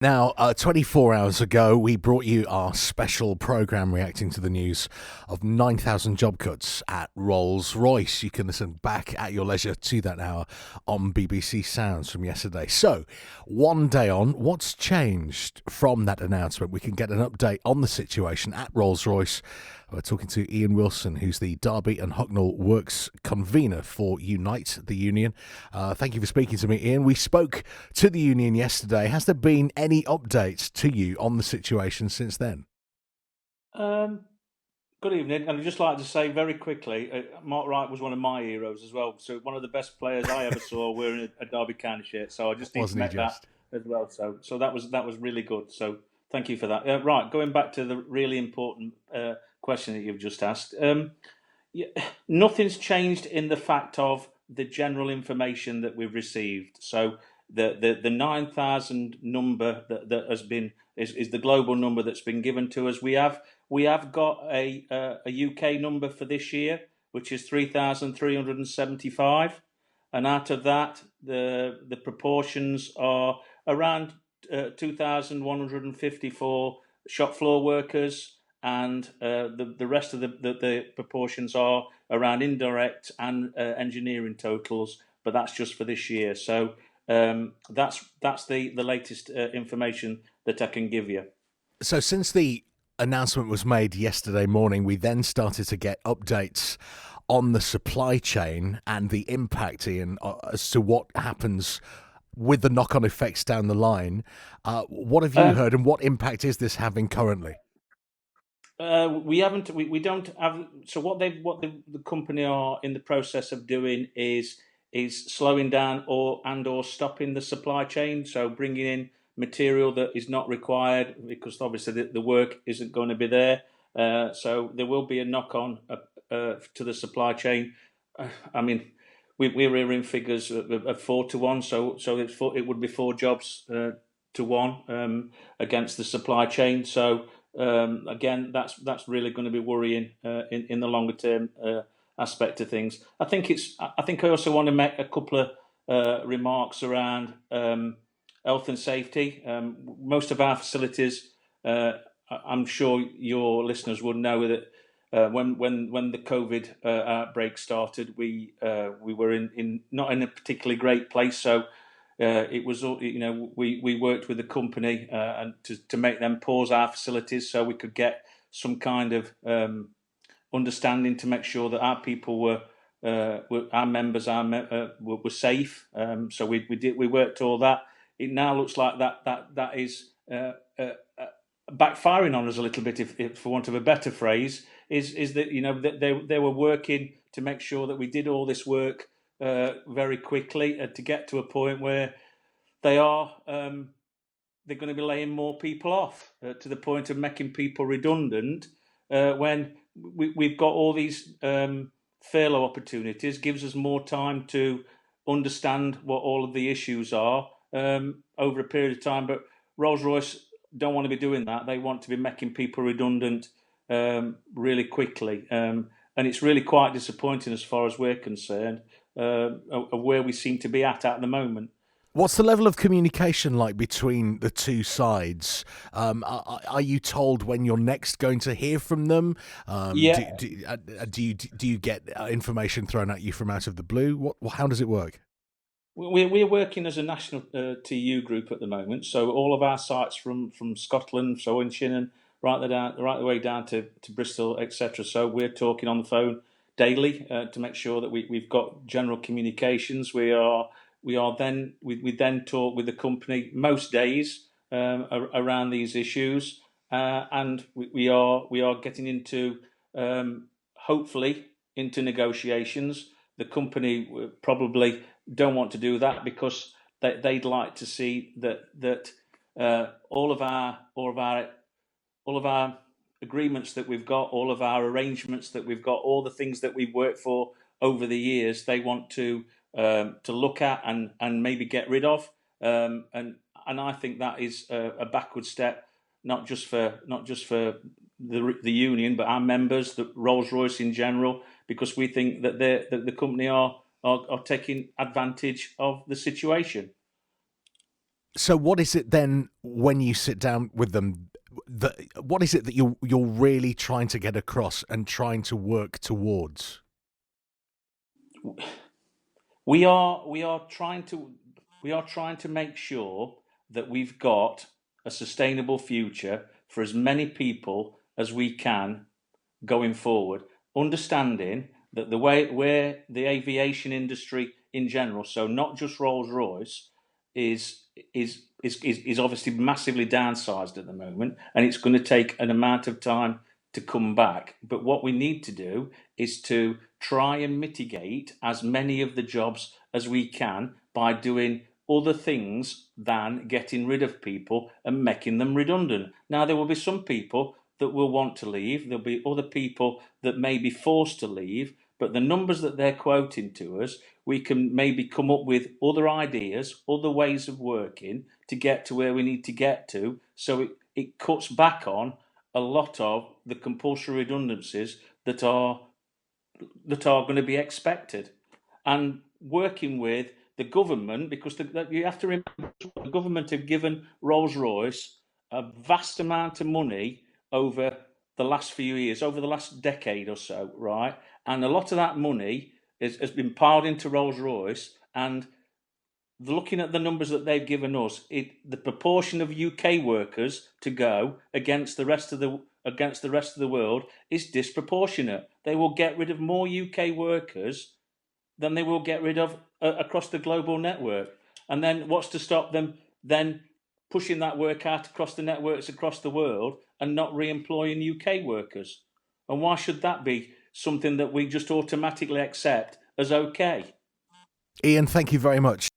Now, 24 hours ago, we brought you our special programme reacting to the news of 9,000 job cuts at Rolls-Royce. You can listen back at your leisure to that hour on BBC Sounds from yesterday. So, one day on, what's changed from that announcement? We can get an update on the situation at Rolls-Royce. We're talking to Ian Wilson, who's the Derby and Hucknall Works Convenor for Unite, the union. Thank you for speaking to me, Ian. We spoke to the union yesterday. Has there been any updates to you on the situation since then? Um, Good evening, and I'd just like to say very quickly, Mark Wright was one of my heroes as well. So one of the best players I ever saw wearing a Derby County shirt. So I just need to Wasn't he make that just? as well. So that was really good. So thank you for that. Right, going back to the really important question that you've just asked. Yeah, nothing's changed in the fact of the general information that we've received. So the 9,000 number that has been is the global number that's been given to us. We have got a UK number for this year, which is 3,375, and out of that, the proportions are around 2,154 shop floor workers, and the rest of the proportions are around indirect and engineering totals, but that's just for this year. So that's the latest information that I can give you. So, since the announcement was made yesterday morning, we then started to get updates on the supply chain and the impact, Ian, as to what happens with the knock on effects down the line. What have you Um, heard, and what impact is this having currently? we haven't. We don't have. So what the company are in the process of doing is slowing down or stopping the supply chain. So bringing in material that is not required because obviously the work isn't going to be there. So there will be a knock on to the supply chain. I mean, we're hearing figures of 4 to 1. So it would be 4 jobs to one against the supply chain. So again, that's really going to be worrying in the longer term aspect of things. I think I also want to make a couple of remarks around health and safety. Most of our facilities, I'm sure your listeners would know that when the COVID outbreak started, we were in not in a particularly great place. So it was, we worked with the company and to make them pause our facilities so we could get some kind of understanding to make sure that our people were our members were safe. So we worked all that. It now looks like that is backfiring on us a little bit, if for want of a better phrase, is that that they were working to make sure that we did all this work very quickly to get to a point where they are they're going to be laying more people off to the point of making people redundant when we've got all these furlough opportunities. Gives us more time to understand what all of the issues are over a period of time. But Rolls-Royce don't want to be doing that. They want to be making people redundant really quickly. And it's really quite disappointing as far as we're concerned of where we seem to be at the moment. What's the level of communication like between the two sides? Are you told when you're next going to hear from them? Yeah, Do you get information thrown at you from out of the blue? How does it work? we're working as a national TU group at the moment. So all of our sites from Scotland, so in Shinnon, right the way down to Bristol, etc. So we're talking on the phone daily to make sure that we've got general communications. We then talk with the company most days around these issues, and we are getting into hopefully into negotiations. The company probably don't want to do that because they'd like to see that all of our agreements that we've got, all of our arrangements that we've got, all the things that we've worked for over the years, they want to look at and maybe get rid of. And I think that is a backward step, not just for the union, but our members, the Rolls Royce in general, because we think that the company are taking advantage of the situation. So what is it then when you sit down with them? What is it that you're really trying to get across and trying to work towards? We are trying to make sure that we've got a sustainable future for as many people as we can going forward, understanding that the way where the aviation industry in general, so not just Rolls-Royce, is is obviously massively downsized at the moment, and it's going to take an amount of time to come back. But what we need to do is to try and mitigate as many of the jobs as we can by doing other things than getting rid of people and making them redundant. Now, there will be some people that will want to leave. There'll be other people that may be forced to leave, but the numbers that they're quoting to us, we can maybe come up with other ideas, other ways of working to get to where we need to get to. So it cuts back on a lot of the compulsory redundancies that are going to be expected. And working with the government, because you have to remember the government have given Rolls-Royce a vast amount of money over the last few years, over the last decade or so, right? And a lot of that money has been piled into Rolls-Royce, and looking at the numbers that they've given us, the proportion of UK workers to go against the rest of the world is disproportionate. They will get rid of more UK workers than they will get rid of across the global network. And then what's to stop them then pushing that work out across the networks across the world and not re-employing UK workers? And why should that be something that we just automatically accept as okay? Ian, thank you very much.